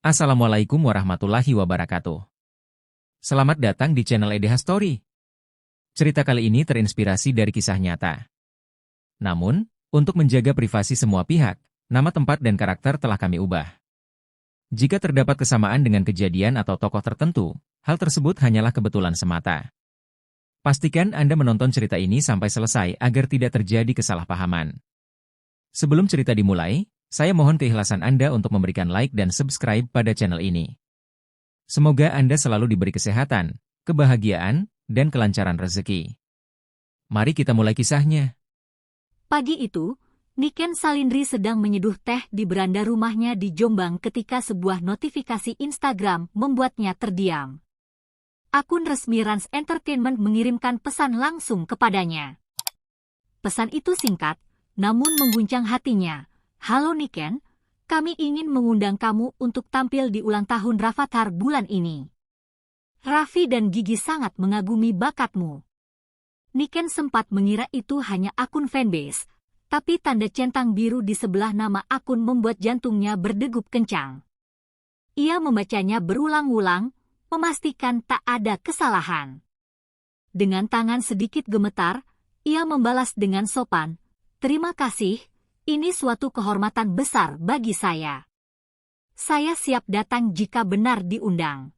Assalamualaikum warahmatullahi wabarakatuh. Selamat datang di channel EDH Story. Cerita kali ini terinspirasi dari kisah nyata. Namun, untuk menjaga privasi semua pihak, nama tempat dan karakter telah kami ubah. Jika terdapat kesamaan dengan kejadian atau tokoh tertentu, hal tersebut hanyalah kebetulan semata. Pastikan Anda menonton cerita ini sampai selesai agar tidak terjadi kesalahpahaman. Sebelum cerita dimulai, saya mohon keikhlasan Anda untuk memberikan like dan subscribe pada channel ini. Semoga Anda selalu diberi kesehatan, kebahagiaan, dan kelancaran rezeki. Mari kita mulai kisahnya. Pagi itu, Niken Salindri sedang menyeduh teh di beranda rumahnya di Jombang ketika sebuah notifikasi Instagram membuatnya terdiam. Akun resmi Rans Entertainment mengirimkan pesan langsung kepadanya. Pesan itu singkat, namun mengguncang hatinya. Halo Niken, kami ingin mengundang kamu untuk tampil di ulang tahun Rafathar bulan ini. Raffi dan Gigi sangat mengagumi bakatmu. Niken sempat mengira itu hanya akun fanbase, tapi tanda centang biru di sebelah nama akun membuat jantungnya berdegup kencang. Ia membacanya berulang-ulang, memastikan tak ada kesalahan. Dengan tangan sedikit gemetar, ia membalas dengan sopan, "Terima kasih. Ini suatu kehormatan besar bagi saya. Saya siap datang jika benar diundang."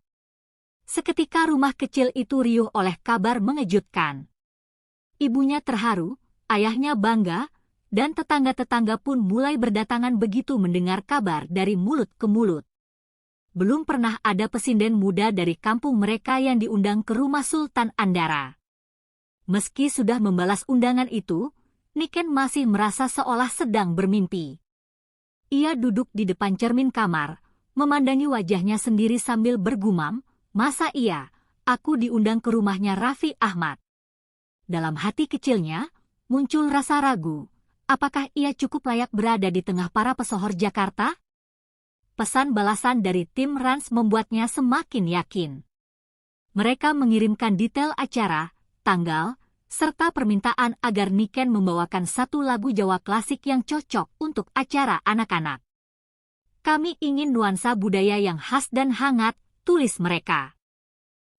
Seketika rumah kecil itu riuh oleh kabar mengejutkan. Ibunya terharu, ayahnya bangga, dan tetangga-tetangga pun mulai berdatangan begitu mendengar kabar dari mulut ke mulut. Belum pernah ada pesinden muda dari kampung mereka yang diundang ke rumah Sultan Andara. Meski sudah membalas undangan itu, Niken masih merasa seolah sedang bermimpi. Ia duduk di depan cermin kamar, memandangi wajahnya sendiri sambil bergumam, "Masa iya, aku diundang ke rumahnya Raffi Ahmad?" Dalam hati kecilnya, muncul rasa ragu, apakah ia cukup layak berada di tengah para pesohor Jakarta? Pesan balasan dari tim Rans membuatnya semakin yakin. Mereka mengirimkan detail acara, tanggal, serta permintaan agar Niken membawakan satu lagu Jawa klasik yang cocok untuk acara anak-anak. "Kami ingin nuansa budaya yang khas dan hangat," tulis mereka.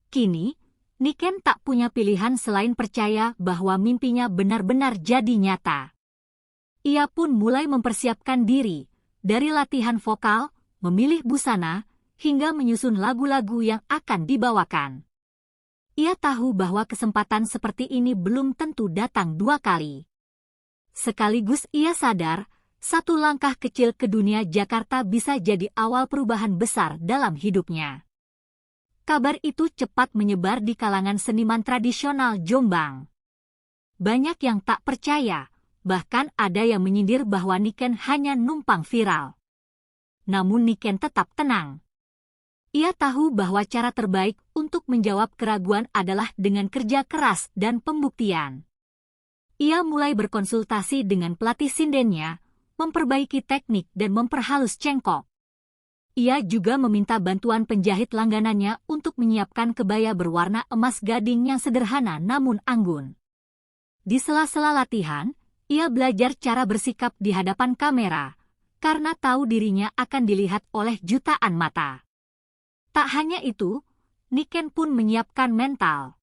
Kini, Niken tak punya pilihan selain percaya bahwa mimpinya benar-benar jadi nyata. Ia pun mulai mempersiapkan diri, dari latihan vokal, memilih busana, hingga menyusun lagu-lagu yang akan dibawakan. Ia tahu bahwa kesempatan seperti ini belum tentu datang dua kali. Sekaligus ia sadar, satu langkah kecil ke dunia Jakarta bisa jadi awal perubahan besar dalam hidupnya. Kabar itu cepat menyebar di kalangan seniman tradisional Jombang. Banyak yang tak percaya, bahkan ada yang menyindir bahwa Niken hanya numpang viral. Namun Niken tetap tenang. Ia tahu bahwa cara terbaik untuk menjawab keraguan adalah dengan kerja keras dan pembuktian. Ia mulai berkonsultasi dengan pelatih sindennya, memperbaiki teknik dan memperhalus cengkok. Ia juga meminta bantuan penjahit langganannya untuk menyiapkan kebaya berwarna emas gading yang sederhana namun anggun. Di sela-sela latihan, ia belajar cara bersikap di hadapan kamera, karena tahu dirinya akan dilihat oleh jutaan mata. Tak hanya itu, Niken pun menyiapkan mental.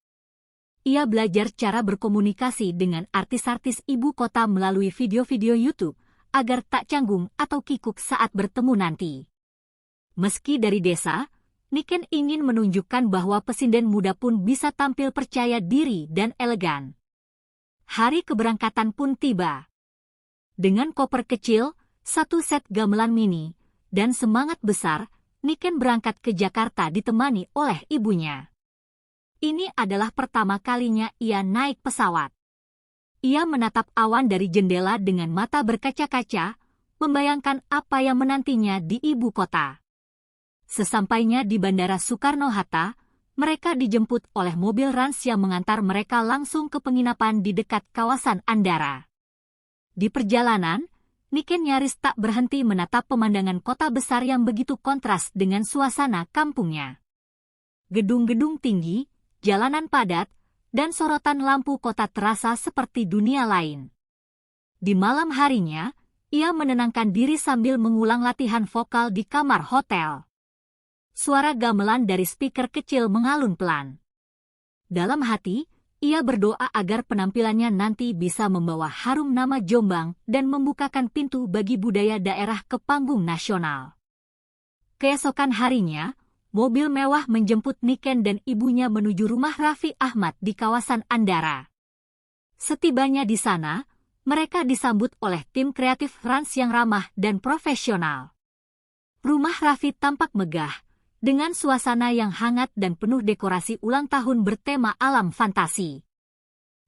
Ia belajar cara berkomunikasi dengan artis-artis ibu kota melalui video-video YouTube, agar tak canggung atau kikuk saat bertemu nanti. Meski dari desa, Niken ingin menunjukkan bahwa pesinden muda pun bisa tampil percaya diri dan elegan. Hari keberangkatan pun tiba. Dengan koper kecil, satu set gamelan mini, dan semangat besar, Niken berangkat ke Jakarta ditemani oleh ibunya. Ini adalah pertama kalinya ia naik pesawat. Ia menatap awan dari jendela dengan mata berkaca-kaca, membayangkan apa yang menantinya di ibu kota. Sesampainya di Bandara Soekarno-Hatta, mereka dijemput oleh mobil Rans yang mengantar mereka langsung ke penginapan di dekat kawasan Andara. Di perjalanan, Niken nyaris tak berhenti menatap pemandangan kota besar yang begitu kontras dengan suasana kampungnya. Gedung-gedung tinggi, jalanan padat, dan sorotan lampu kota terasa seperti dunia lain. Di malam harinya, ia menenangkan diri sambil mengulang latihan vokal di kamar hotel. Suara gamelan dari speaker kecil mengalun pelan. Dalam hati, ia berdoa agar penampilannya nanti bisa membawa harum nama Jombang dan membukakan pintu bagi budaya daerah ke panggung nasional. Keesokan harinya, mobil mewah menjemput Niken dan ibunya menuju rumah Raffi Ahmad di kawasan Andara. Setibanya di sana, mereka disambut oleh tim kreatif Rans yang ramah dan profesional. Rumah Raffi tampak megah, dengan suasana yang hangat dan penuh dekorasi ulang tahun bertema alam fantasi.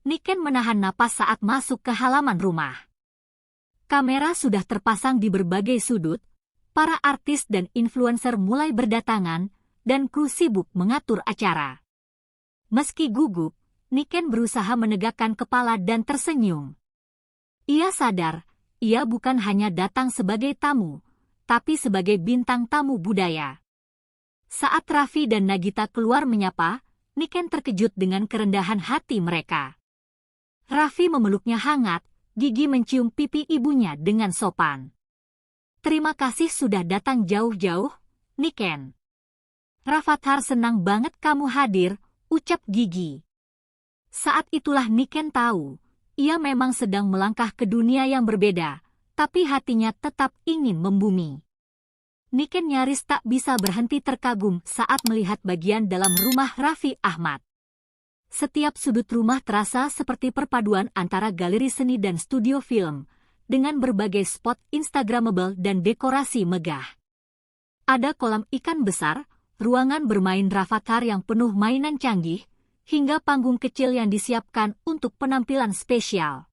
Niken menahan napas saat masuk ke halaman rumah. Kamera sudah terpasang di berbagai sudut, para artis dan influencer mulai berdatangan, dan kru sibuk mengatur acara. Meski gugup, Niken berusaha menegakkan kepala dan tersenyum. Ia sadar, ia bukan hanya datang sebagai tamu, tapi sebagai bintang tamu budaya. Saat Raffi dan Nagita keluar menyapa, Niken terkejut dengan kerendahan hati mereka. Raffi memeluknya hangat, Gigi mencium pipi ibunya dengan sopan. "Terima kasih sudah datang jauh-jauh, Niken." "Rafathar senang banget kamu hadir," ucap Gigi. Saat itulah Niken tahu, ia memang sedang melangkah ke dunia yang berbeda, tapi hatinya tetap ingin membumi. Niken nyaris tak bisa berhenti terkagum saat melihat bagian dalam rumah Raffi Ahmad. Setiap sudut rumah terasa seperti perpaduan antara galeri seni dan studio film, dengan berbagai spot Instagramable dan dekorasi megah. Ada kolam ikan besar, ruangan bermain Rafathar yang penuh mainan canggih, hingga panggung kecil yang disiapkan untuk penampilan spesial.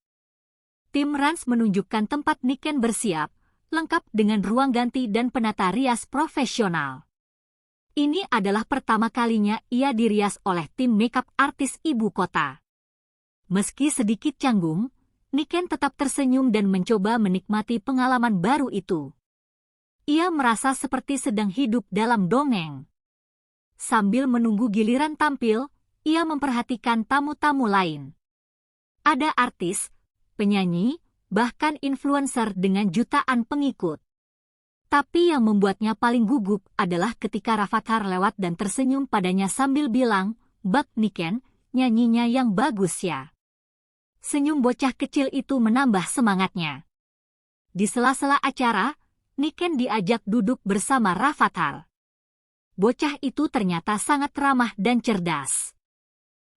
Tim Rans menunjukkan tempat Niken bersiap, lengkap dengan ruang ganti dan penata rias profesional. Ini adalah pertama kalinya ia dirias oleh tim makeup artis ibu kota. Meski sedikit canggung, Niken tetap tersenyum dan mencoba menikmati pengalaman baru itu. Ia merasa seperti sedang hidup dalam dongeng. Sambil menunggu giliran tampil, ia memperhatikan tamu-tamu lain. Ada artis, penyanyi, bahkan influencer dengan jutaan pengikut. Tapi yang membuatnya paling gugup adalah ketika Rafathar lewat dan tersenyum padanya sambil bilang, "Bak Niken, nyanyinya yang bagus ya." Senyum bocah kecil itu menambah semangatnya. Di sela-sela acara, Niken diajak duduk bersama Rafathar. Bocah itu ternyata sangat ramah dan cerdas.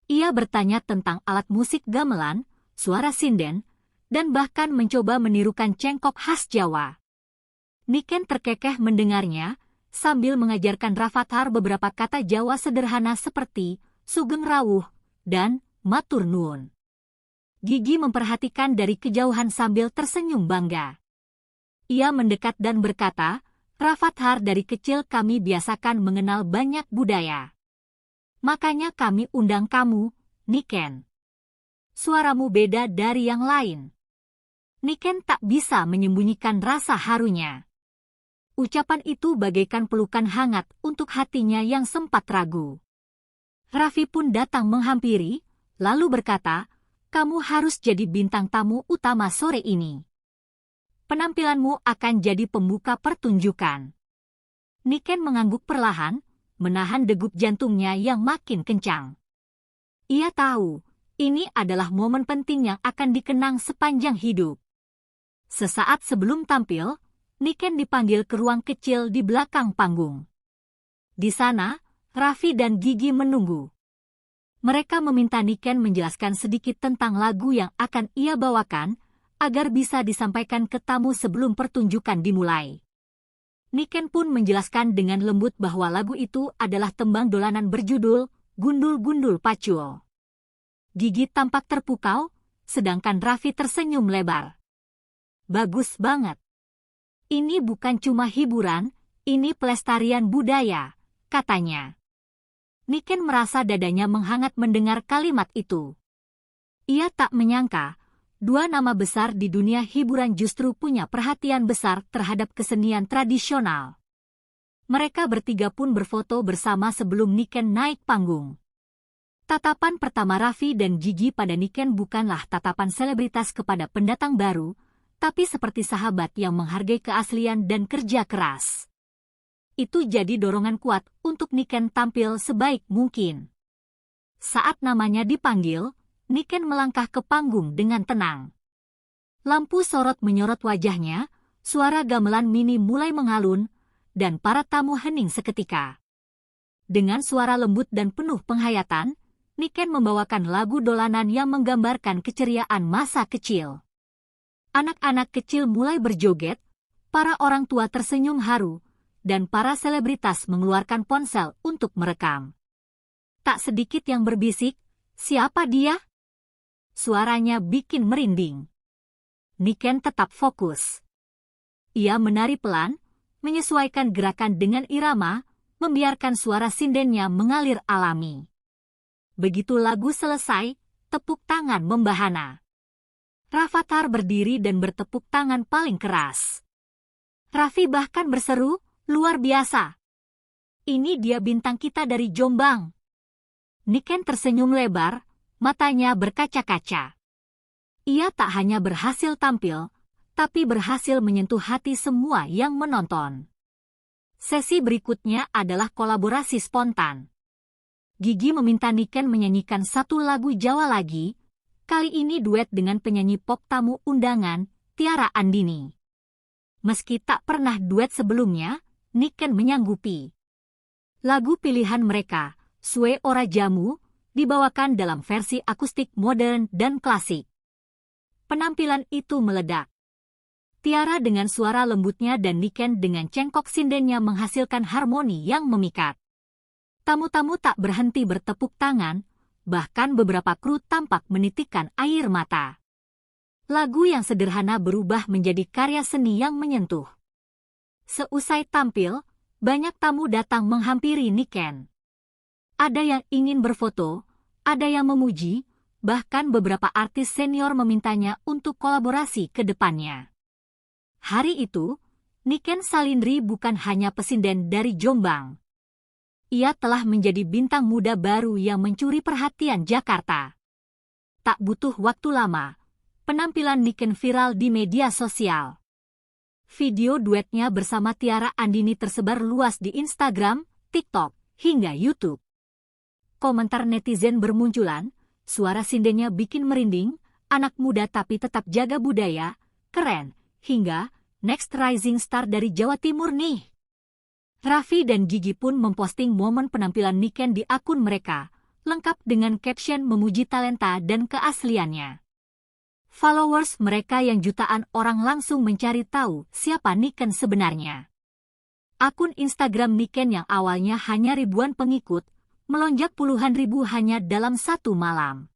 Ia bertanya tentang alat musik gamelan, suara sinden, dan bahkan mencoba menirukan cengkok khas Jawa. Niken terkekeh mendengarnya, sambil mengajarkan Rafathar beberapa kata Jawa sederhana seperti Sugeng Rawuh dan Matur Nuwun. Gigi memperhatikan dari kejauhan sambil tersenyum bangga. Ia mendekat dan berkata, "Rafathar, dari kecil kami biasakan mengenal banyak budaya. Makanya kami undang kamu, Niken. Suaramu beda dari yang lain." Niken tak bisa menyembunyikan rasa harunya. Ucapan itu bagaikan pelukan hangat untuk hatinya yang sempat ragu. Raffi pun datang menghampiri, lalu berkata, "Kamu harus jadi bintang tamu utama sore ini. Penampilanmu akan jadi pembuka pertunjukan." Niken mengangguk perlahan, menahan degup jantungnya yang makin kencang. Ia tahu, ini adalah momen penting yang akan dikenang sepanjang hidup. Sesaat sebelum tampil, Niken dipanggil ke ruang kecil di belakang panggung. Di sana, Raffi dan Gigi menunggu. Mereka meminta Niken menjelaskan sedikit tentang lagu yang akan ia bawakan, agar bisa disampaikan ke tamu sebelum pertunjukan dimulai. Niken pun menjelaskan dengan lembut bahwa lagu itu adalah tembang dolanan berjudul Gundul-Gundul Pacul. Gigi tampak terpukau, sedangkan Raffi tersenyum lebar. "Bagus banget. Ini bukan cuma hiburan, ini pelestarian budaya," katanya. Niken merasa dadanya menghangat mendengar kalimat itu. Ia tak menyangka, dua nama besar di dunia hiburan justru punya perhatian besar terhadap kesenian tradisional. Mereka bertiga pun berfoto bersama sebelum Niken naik panggung. Tatapan pertama Raffi dan Gigi pada Niken bukanlah tatapan selebritas kepada pendatang baru, tapi seperti sahabat yang menghargai keaslian dan kerja keras. itu jadi dorongan kuat untuk Niken tampil sebaik mungkin. Saat namanya dipanggil, Niken melangkah ke panggung dengan tenang. Lampu sorot menyorot wajahnya, suara gamelan mini mulai mengalun, dan para tamu hening seketika. Dengan suara lembut dan penuh penghayatan, Niken membawakan lagu dolanan yang menggambarkan keceriaan masa kecil. Anak-anak kecil mulai berjoget, para orang tua tersenyum haru, dan para selebritas mengeluarkan ponsel untuk merekam. Tak sedikit yang berbisik, "Siapa dia?" Suaranya bikin merinding. Niken tetap fokus. Ia menari pelan, menyesuaikan gerakan dengan irama, membiarkan suara sindennya mengalir alami. Begitu lagu selesai, tepuk tangan membahana. Rafathar berdiri dan bertepuk tangan paling keras. Raffi bahkan berseru, "Luar biasa. Ini dia bintang kita dari Jombang." Niken tersenyum lebar, matanya berkaca-kaca. Ia tak hanya berhasil tampil, tapi berhasil menyentuh hati semua yang menonton. Sesi berikutnya adalah kolaborasi spontan. Gigi meminta Niken menyanyikan satu lagu Jawa lagi, kali ini duet dengan penyanyi pop tamu undangan, Tiara Andini. Meski tak pernah duet sebelumnya, Niken menyanggupi. Lagu pilihan mereka, Sue Ora Jamu, dibawakan dalam versi akustik modern dan klasik. Penampilan itu meledak. Tiara dengan suara lembutnya dan Niken dengan cengkok sindennya menghasilkan harmoni yang memikat. Tamu-tamu tak berhenti bertepuk tangan, bahkan beberapa kru tampak menitikkan air mata. Lagu yang sederhana berubah menjadi karya seni yang menyentuh. Seusai tampil, banyak tamu datang menghampiri Niken. Ada yang ingin berfoto, ada yang memuji, bahkan beberapa artis senior memintanya untuk kolaborasi ke depannya. Hari itu, Niken Salindri bukan hanya pesinden dari Jombang. Ia telah menjadi bintang muda baru yang mencuri perhatian Jakarta. Tak butuh waktu lama, penampilan Niken viral di media sosial. Video duetnya bersama Tiara Andini tersebar luas di Instagram, TikTok, hingga YouTube. Komentar netizen bermunculan, suara sindennya bikin merinding, anak muda tapi tetap jaga budaya, keren, hingga next rising star dari Jawa Timur nih. Raffi dan Gigi pun memposting momen penampilan Niken di akun mereka, lengkap dengan caption memuji talenta dan keasliannya. Followers mereka yang jutaan orang langsung mencari tahu siapa Niken sebenarnya. Akun Instagram Niken yang awalnya hanya ribuan pengikut, melonjak puluhan ribu hanya dalam satu malam.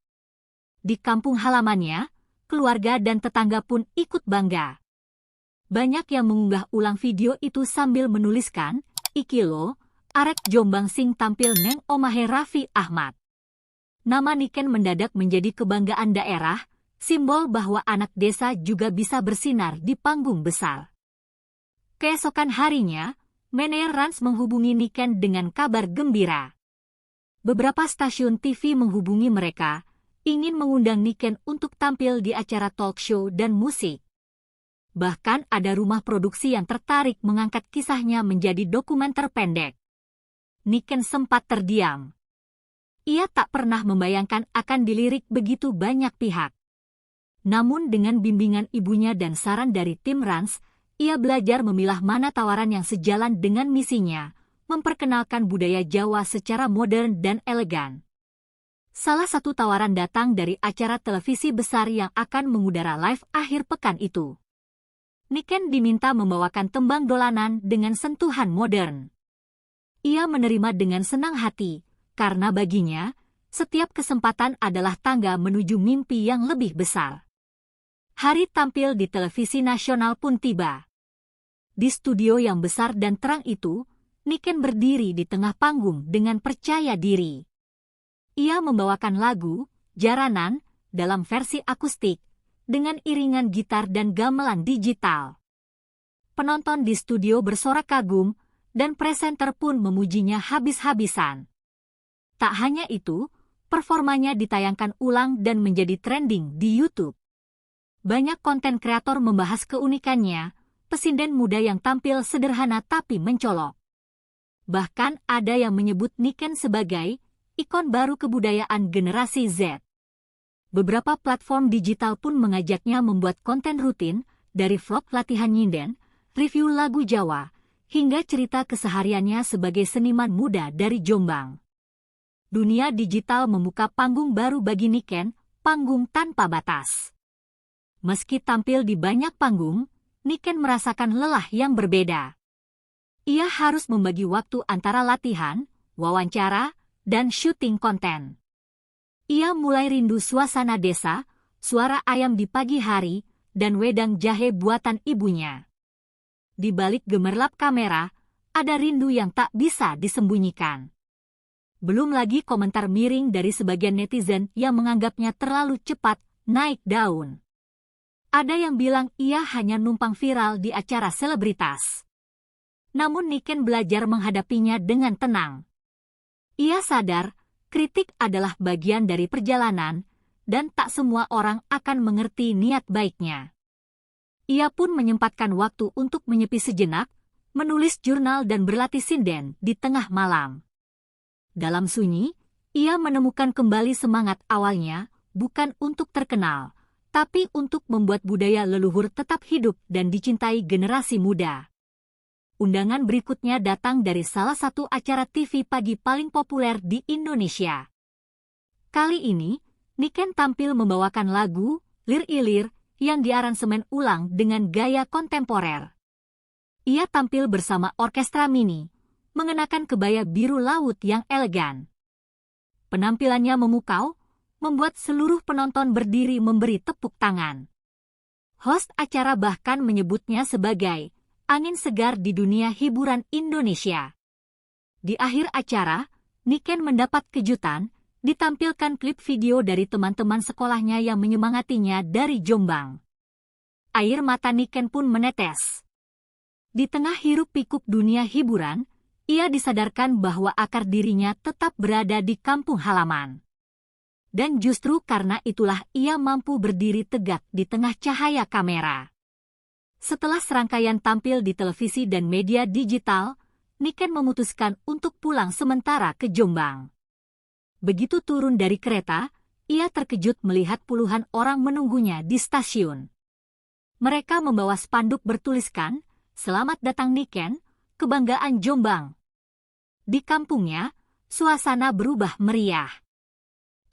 Di kampung halamannya, keluarga dan tetangga pun ikut bangga. Banyak yang mengunggah ulang video itu sambil menuliskan, "Iki lo, arek Jombang sing tampil neng omahe Raffi Ahmad." Nama Niken mendadak menjadi kebanggaan daerah, simbol bahwa anak desa juga bisa bersinar di panggung besar. Keesokan harinya, manajer Rans menghubungi Niken dengan kabar gembira. Beberapa stasiun TV menghubungi mereka, ingin mengundang Niken untuk tampil di acara talk show dan musik. Bahkan ada rumah produksi yang tertarik mengangkat kisahnya menjadi dokumenter pendek. Niken sempat terdiam. Ia tak pernah membayangkan akan dilirik begitu banyak pihak. Namun dengan bimbingan ibunya dan saran dari tim Rans, ia belajar memilah mana tawaran yang sejalan dengan misinya, memperkenalkan budaya Jawa secara modern dan elegan. Salah satu tawaran datang dari acara televisi besar yang akan mengudara live akhir pekan itu. Niken diminta membawakan tembang dolanan dengan sentuhan modern. Ia menerima dengan senang hati, karena baginya, setiap kesempatan adalah tangga menuju mimpi yang lebih besar. Hari tampil di televisi nasional pun tiba. Di studio yang besar dan terang itu, Niken berdiri di tengah panggung dengan percaya diri. Ia membawakan lagu, Jaranan, dalam versi akustik, dengan iringan gitar dan gamelan digital. Penonton di studio bersorak kagum, dan presenter pun memujinya habis-habisan. Tak hanya itu, performanya ditayangkan ulang dan menjadi trending di YouTube. Banyak konten kreator membahas keunikannya, pesinden muda yang tampil sederhana tapi mencolok. Bahkan ada yang menyebut Niken sebagai ikon baru kebudayaan generasi Z. Beberapa platform digital pun mengajaknya membuat konten rutin, dari vlog latihan nyinden, review lagu Jawa, hingga cerita kesehariannya sebagai seniman muda dari Jombang. Dunia digital membuka panggung baru bagi Niken, panggung tanpa batas. Meski tampil di banyak panggung, Niken merasakan lelah yang berbeda. Ia harus membagi waktu antara latihan, wawancara, dan syuting konten. Ia mulai rindu suasana desa, suara ayam di pagi hari, dan wedang jahe buatan ibunya. Di balik gemerlap kamera, ada rindu yang tak bisa disembunyikan. Belum lagi komentar miring dari sebagian netizen yang menganggapnya terlalu cepat naik daun. Ada yang bilang ia hanya numpang viral di acara selebritas. Namun Niken belajar menghadapinya dengan tenang. Ia sadar, kritik adalah bagian dari perjalanan, dan tak semua orang akan mengerti niat baiknya. Ia pun menyempatkan waktu untuk menyepi sejenak, menulis jurnal dan berlatih sinden di tengah malam. Dalam sunyi, ia menemukan kembali semangat awalnya, bukan untuk terkenal, tapi untuk membuat budaya leluhur tetap hidup dan dicintai generasi muda. Undangan berikutnya datang dari salah satu acara TV pagi paling populer di Indonesia. Kali ini, Niken tampil membawakan lagu Lir Ilir yang diaransemen ulang dengan gaya kontemporer. Ia tampil bersama orkestra mini, mengenakan kebaya biru laut yang elegan. Penampilannya memukau, membuat seluruh penonton berdiri memberi tepuk tangan. Host acara bahkan menyebutnya sebagai angin segar di dunia hiburan Indonesia. Di akhir acara, Niken mendapat kejutan, ditampilkan klip video dari teman-teman sekolahnya yang menyemangatinya dari Jombang. Air mata Niken pun menetes. Di tengah hiruk-pikuk dunia hiburan, ia disadarkan bahwa akar dirinya tetap berada di kampung halaman. Dan justru karena itulah ia mampu berdiri tegak di tengah cahaya kamera. Setelah serangkaian tampil di televisi dan media digital, Niken memutuskan untuk pulang sementara ke Jombang. Begitu turun dari kereta, ia terkejut melihat puluhan orang menunggunya di stasiun. Mereka membawa spanduk bertuliskan, "Selamat datang Niken, kebanggaan Jombang." Di kampungnya, suasana berubah meriah.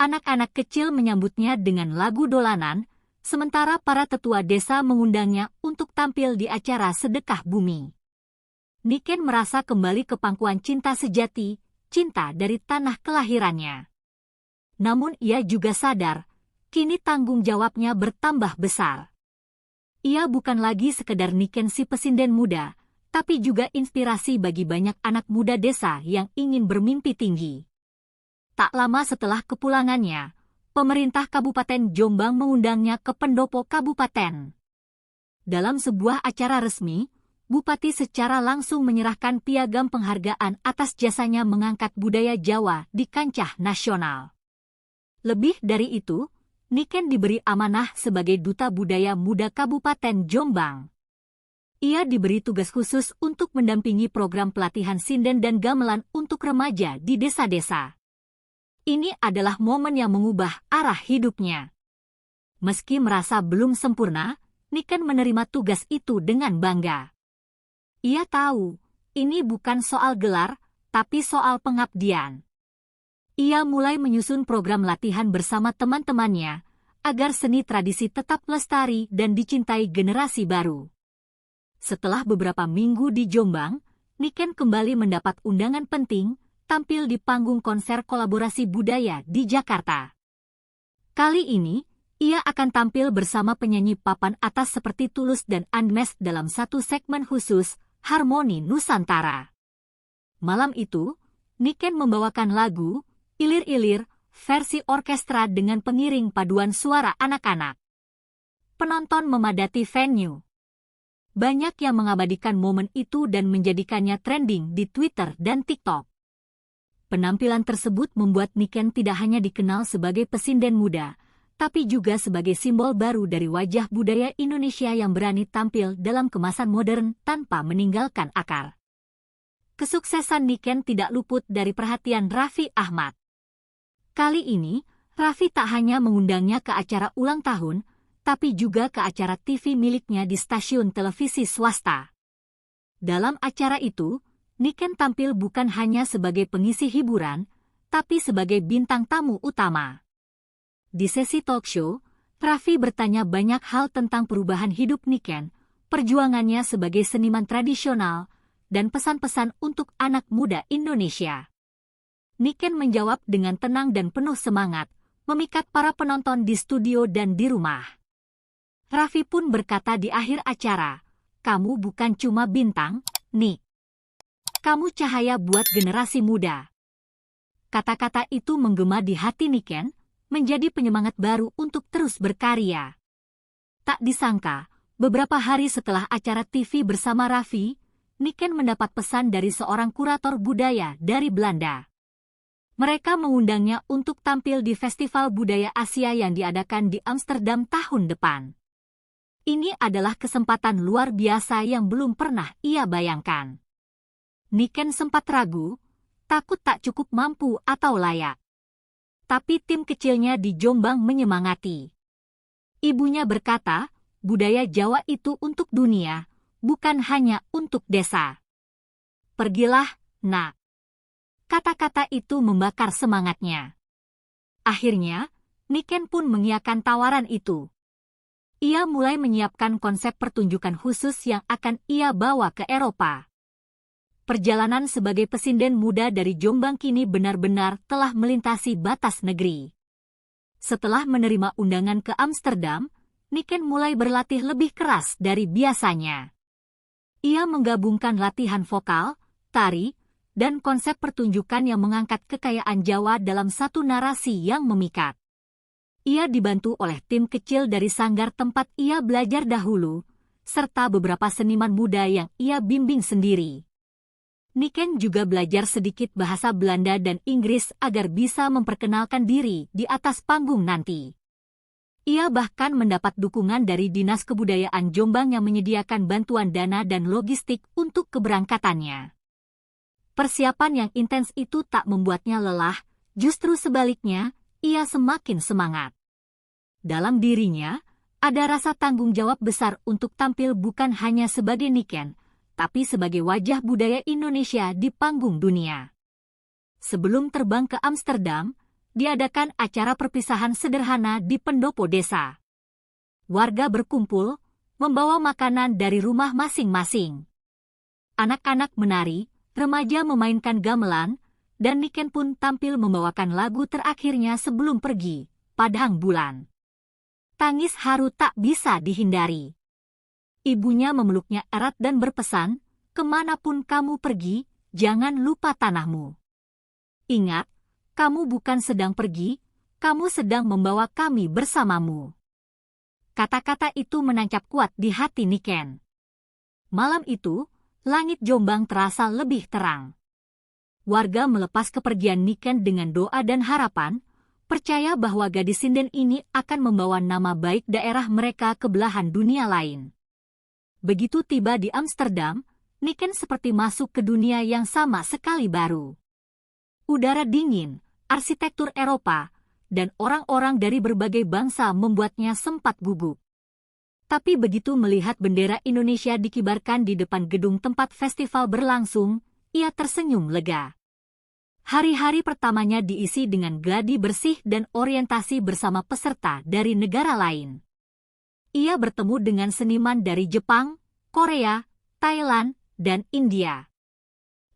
Anak-anak kecil menyambutnya dengan lagu dolanan, sementara para tetua desa mengundangnya untuk tampil di acara sedekah bumi. Niken merasa kembali ke pangkuan cinta sejati, cinta dari tanah kelahirannya. Namun ia juga sadar, kini tanggung jawabnya bertambah besar. Ia bukan lagi sekedar Niken si pesinden muda, tapi juga inspirasi bagi banyak anak muda desa yang ingin bermimpi tinggi. Tak lama setelah kepulangannya, pemerintah Kabupaten Jombang mengundangnya ke pendopo kabupaten. Dalam sebuah acara resmi, Bupati secara langsung menyerahkan piagam penghargaan atas jasanya mengangkat budaya Jawa di kancah nasional. Lebih dari itu, Niken diberi amanah sebagai Duta Budaya Muda Kabupaten Jombang. Ia diberi tugas khusus untuk mendampingi program pelatihan sinden dan gamelan untuk remaja di desa-desa. Ini adalah momen yang mengubah arah hidupnya. Meski merasa belum sempurna, Niken menerima tugas itu dengan bangga. Ia tahu, ini bukan soal gelar, tapi soal pengabdian. Ia mulai menyusun program latihan bersama teman-temannya, agar seni tradisi tetap lestari dan dicintai generasi baru. Setelah beberapa minggu di Jombang, Niken kembali mendapat undangan penting, tampil di panggung konser kolaborasi budaya di Jakarta. Kali ini, ia akan tampil bersama penyanyi papan atas seperti Tulus dan Anmes dalam satu segmen khusus, Harmoni Nusantara. Malam itu, Niken membawakan lagu Ilir Ilir versi orkestra dengan pengiring paduan suara anak-anak. Penonton memadati venue. Banyak yang mengabadikan momen itu dan menjadikannya trending di Twitter dan TikTok. Penampilan tersebut membuat Niken tidak hanya dikenal sebagai pesinden muda, tapi juga sebagai simbol baru dari wajah budaya Indonesia yang berani tampil dalam kemasan modern tanpa meninggalkan akar. kesuksesan Niken tidak luput dari perhatian Raffi Ahmad. Kali ini, Raffi tak hanya mengundangnya ke acara ulang tahun, tapi juga ke acara TV miliknya di stasiun televisi swasta. Dalam acara itu, Niken tampil bukan hanya sebagai pengisi hiburan, tapi sebagai bintang tamu utama. Di sesi talk show, Raffi bertanya banyak hal tentang perubahan hidup Niken, perjuangannya sebagai seniman tradisional, dan pesan-pesan untuk anak muda Indonesia. Niken menjawab dengan tenang dan penuh semangat, memikat para penonton di studio dan di rumah. Raffi pun berkata di akhir acara, "Kamu bukan cuma bintang, Nick. Kamu cahaya buat generasi muda." Kata-kata itu menggema di hati Niken, menjadi penyemangat baru untuk terus berkarya. Tak disangka, beberapa hari setelah acara TV bersama Raffi, Niken mendapat pesan dari seorang kurator budaya dari Belanda. Mereka mengundangnya untuk tampil di Festival Budaya Asia yang diadakan di Amsterdam tahun depan. Ini adalah kesempatan luar biasa yang belum pernah ia bayangkan. Niken sempat ragu, takut tak cukup mampu atau layak. Tapi tim kecilnya di Jombang menyemangati. Ibunya berkata, budaya Jawa itu untuk dunia, bukan hanya untuk desa. "Pergilah, Nak." Kata-kata itu membakar semangatnya. Akhirnya, Niken pun mengiyakan tawaran itu. Ia mulai menyiapkan konsep pertunjukan khusus yang akan ia bawa ke Eropa. Perjalanan sebagai pesinden muda dari Jombang kini benar-benar telah melintasi batas negeri. Setelah menerima undangan ke Amsterdam, Niken mulai berlatih lebih keras dari biasanya. Ia menggabungkan latihan vokal, tari, dan konsep pertunjukan yang mengangkat kekayaan Jawa dalam satu narasi yang memikat. Ia dibantu oleh tim kecil dari sanggar tempat ia belajar dahulu, serta beberapa seniman muda yang ia bimbing sendiri. Niken juga belajar sedikit bahasa Belanda dan Inggris agar bisa memperkenalkan diri di atas panggung nanti. Ia bahkan mendapat dukungan dari Dinas Kebudayaan Jombang yang menyediakan bantuan dana dan logistik untuk keberangkatannya. Persiapan yang intens itu tak membuatnya lelah, justru sebaliknya, ia semakin semangat. Dalam dirinya, ada rasa tanggung jawab besar untuk tampil bukan hanya sebagai Niken, tapi sebagai wajah budaya Indonesia di panggung dunia. Sebelum terbang ke Amsterdam, diadakan acara perpisahan sederhana di pendopo desa. Warga berkumpul, membawa makanan dari rumah masing-masing. Anak-anak menari, remaja memainkan gamelan, dan Niken pun tampil membawakan lagu terakhirnya sebelum pergi, Padang Bulan. Tangis haru tak bisa dihindari. Ibunya memeluknya erat dan berpesan, "Kemanapun kamu pergi, jangan lupa tanahmu. Ingat, kamu bukan sedang pergi, kamu sedang membawa kami bersamamu." Kata-kata itu menancap kuat di hati Niken. Malam itu, langit Jombang terasa lebih terang. Warga melepas kepergian Niken dengan doa dan harapan, percaya bahwa gadis sinden ini akan membawa nama baik daerah mereka ke belahan dunia lain. Begitu tiba di Amsterdam, Niken seperti masuk ke dunia yang sama sekali baru. Udara dingin, arsitektur Eropa, dan orang-orang dari berbagai bangsa membuatnya sempat gugup. Tapi begitu melihat bendera Indonesia dikibarkan di depan gedung tempat festival berlangsung, ia tersenyum lega. Hari-hari pertamanya diisi dengan gladi bersih dan orientasi bersama peserta dari negara lain. Ia bertemu dengan seniman dari Jepang, Korea, Thailand, dan India.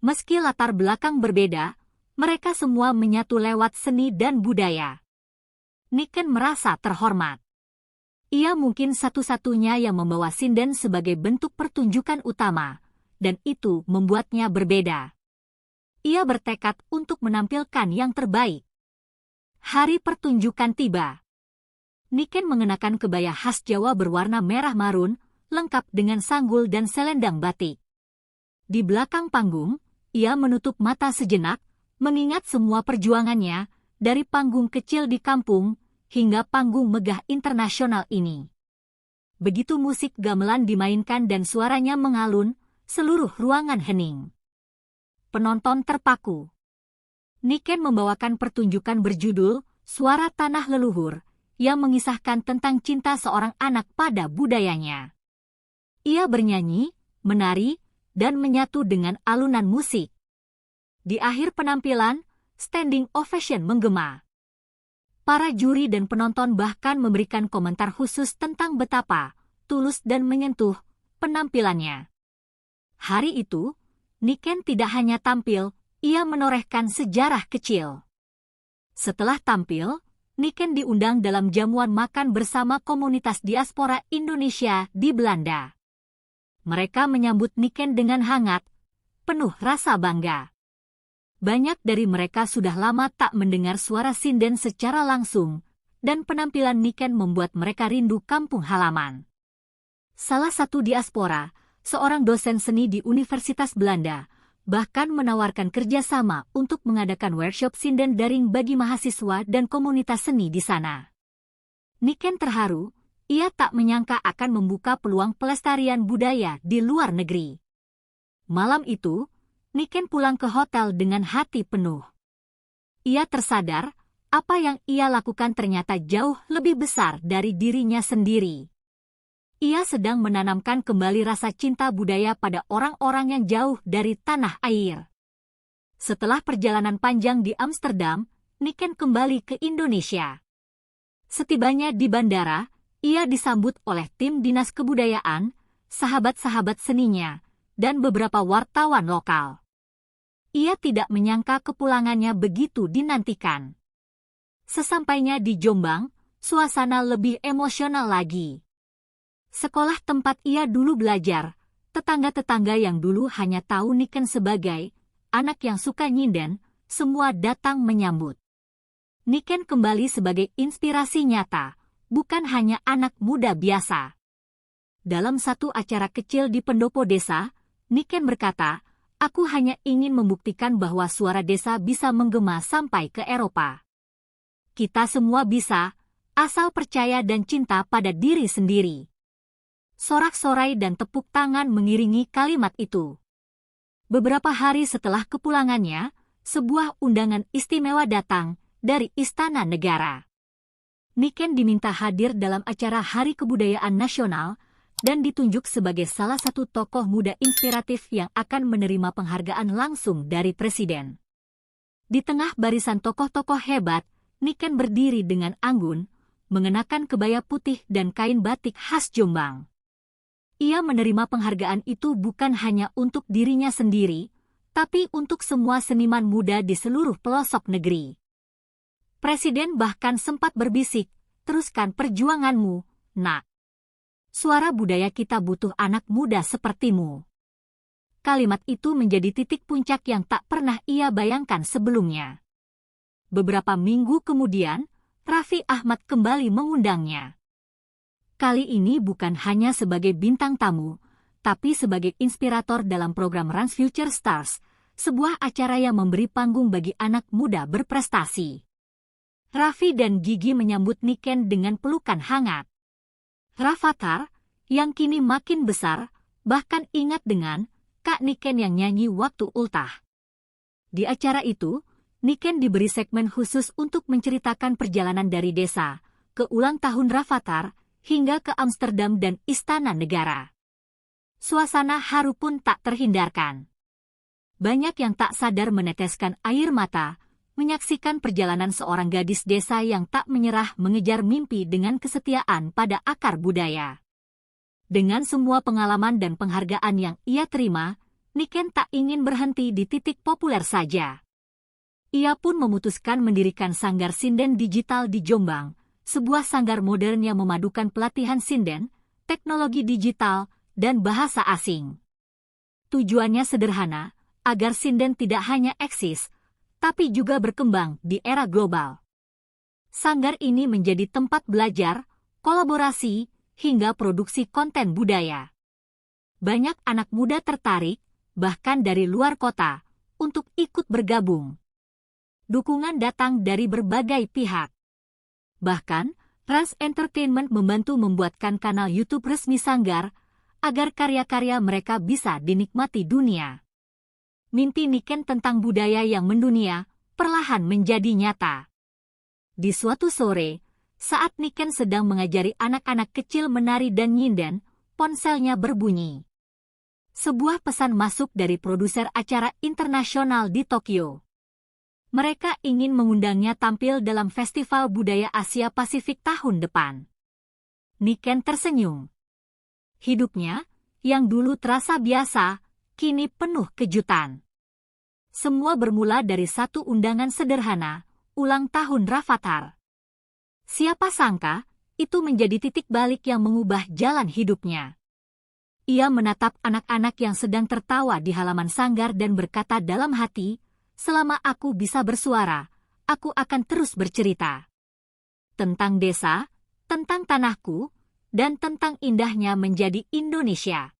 Meski latar belakang berbeda, mereka semua menyatu lewat seni dan budaya. Niken merasa terhormat. Ia mungkin satu-satunya yang membawa sinden sebagai bentuk pertunjukan utama, dan itu membuatnya berbeda. Ia bertekad untuk menampilkan yang terbaik. Hari pertunjukan tiba. Niken mengenakan kebaya khas Jawa berwarna merah marun, lengkap dengan sanggul dan selendang batik. Di belakang panggung, ia menutup mata sejenak, mengingat semua perjuangannya, dari panggung kecil di kampung, hingga panggung megah internasional ini. Begitu musik gamelan dimainkan dan suaranya mengalun, seluruh ruangan hening. penonton terpaku. Niken membawakan pertunjukan berjudul Suara Tanah Leluhur, yang mengisahkan tentang cinta seorang anak pada budayanya. Ia bernyanyi, menari, dan menyatu dengan alunan musik. Di akhir penampilan, standing ovation menggema. Para juri dan penonton bahkan memberikan komentar khusus tentang betapa tulus dan menyentuh penampilannya. Hari itu, Niken tidak hanya tampil, ia menorehkan sejarah kecil. Setelah tampil, Niken diundang dalam jamuan makan bersama komunitas diaspora Indonesia di Belanda. Mereka menyambut Niken dengan hangat, penuh rasa bangga. Banyak dari mereka sudah lama tak mendengar suara sinden secara langsung, dan penampilan Niken membuat mereka rindu kampung halaman. Salah satu diaspora, seorang dosen seni di Universitas Belanda, bahkan menawarkan kerjasama untuk mengadakan workshop sinden daring bagi mahasiswa dan komunitas seni di sana. Niken terharu, ia tak menyangka akan membuka peluang pelestarian budaya di luar negeri. Malam itu, Niken pulang ke hotel dengan hati penuh. Ia tersadar, apa yang ia lakukan ternyata jauh lebih besar dari dirinya sendiri. Ia sedang menanamkan kembali rasa cinta budaya pada orang-orang yang jauh dari tanah air. Setelah perjalanan panjang di Amsterdam, Niken kembali ke Indonesia. Setibanya di bandara, ia disambut oleh tim dinas kebudayaan, sahabat-sahabat seninya, dan beberapa wartawan lokal. Ia tidak menyangka kepulangannya begitu dinantikan. Sesampainya di Jombang, suasana lebih emosional lagi. Sekolah tempat ia dulu belajar, tetangga-tetangga yang dulu hanya tahu Niken sebagai anak yang suka nyinden, semua datang menyambut. Niken kembali sebagai inspirasi nyata, bukan hanya anak muda biasa. Dalam satu acara kecil di pendopo desa, Niken berkata, "Aku hanya ingin membuktikan bahwa suara desa bisa menggema sampai ke Eropa. Kita semua bisa, asal percaya dan cinta pada diri sendiri." Sorak-sorai dan tepuk tangan mengiringi kalimat itu. Beberapa hari setelah kepulangannya, sebuah undangan istimewa datang dari Istana Negara. Niken diminta hadir dalam acara Hari Kebudayaan Nasional dan ditunjuk sebagai salah satu tokoh muda inspiratif yang akan menerima penghargaan langsung dari Presiden. Di tengah barisan tokoh-tokoh hebat, Niken berdiri dengan anggun, mengenakan kebaya putih dan kain batik khas Jombang. Ia menerima penghargaan itu bukan hanya untuk dirinya sendiri, tapi untuk semua seniman muda di seluruh pelosok negeri. Presiden bahkan sempat berbisik, "Teruskan perjuanganmu, nak. Suara budaya kita butuh anak muda sepertimu." Kalimat itu menjadi titik puncak yang tak pernah ia bayangkan sebelumnya. Beberapa minggu kemudian, Raffi Ahmad kembali mengundangnya. Kali ini bukan hanya sebagai bintang tamu, tapi sebagai inspirator dalam program Rans Future Stars, sebuah acara yang memberi panggung bagi anak muda berprestasi. Raffi dan Gigi menyambut Niken dengan pelukan hangat. Rafathar, yang kini makin besar, bahkan ingat dengan Kak Niken yang nyanyi waktu ultah. Di acara itu, Niken diberi segmen khusus untuk menceritakan perjalanan dari desa, ke ulang tahun Rafathar, hingga ke Amsterdam dan Istana Negara. Suasana haru pun tak terhindarkan. Banyak yang tak sadar meneteskan air mata, menyaksikan perjalanan seorang gadis desa yang tak menyerah mengejar mimpi dengan kesetiaan pada akar budaya. Dengan semua pengalaman dan penghargaan yang ia terima, Niken tak ingin berhenti di titik populer saja. Ia pun memutuskan mendirikan Sanggar Sinden Digital di Jombang, sebuah sanggar modern yang memadukan pelatihan sinden, teknologi digital, dan bahasa asing. Tujuannya sederhana, agar sinden tidak hanya eksis, tapi juga berkembang di era global. Sanggar ini menjadi tempat belajar, kolaborasi, hingga produksi konten budaya. Banyak anak muda tertarik, bahkan dari luar kota, untuk ikut bergabung. Dukungan datang dari berbagai pihak. Bahkan, Rans Entertainment membantu membuatkan kanal YouTube resmi Sanggar, agar karya-karya mereka bisa dinikmati dunia. Mimpi Niken tentang budaya yang mendunia perlahan menjadi nyata. Di suatu sore, saat Niken sedang mengajari anak-anak kecil menari dan nyinden, ponselnya berbunyi. Sebuah pesan masuk dari produser acara internasional di Tokyo. Mereka ingin mengundangnya tampil dalam Festival Budaya Asia Pasifik tahun depan. Niken tersenyum. Hidupnya, yang dulu terasa biasa, kini penuh kejutan. Semua bermula dari satu undangan sederhana, ulang tahun Rafathar. Siapa sangka, itu menjadi titik balik yang mengubah jalan hidupnya. Ia menatap anak-anak yang sedang tertawa di halaman sanggar dan berkata dalam hati, selama aku bisa bersuara, aku akan terus bercerita. Tentang desa, tentang tanahku, dan tentang indahnya menjadi Indonesia.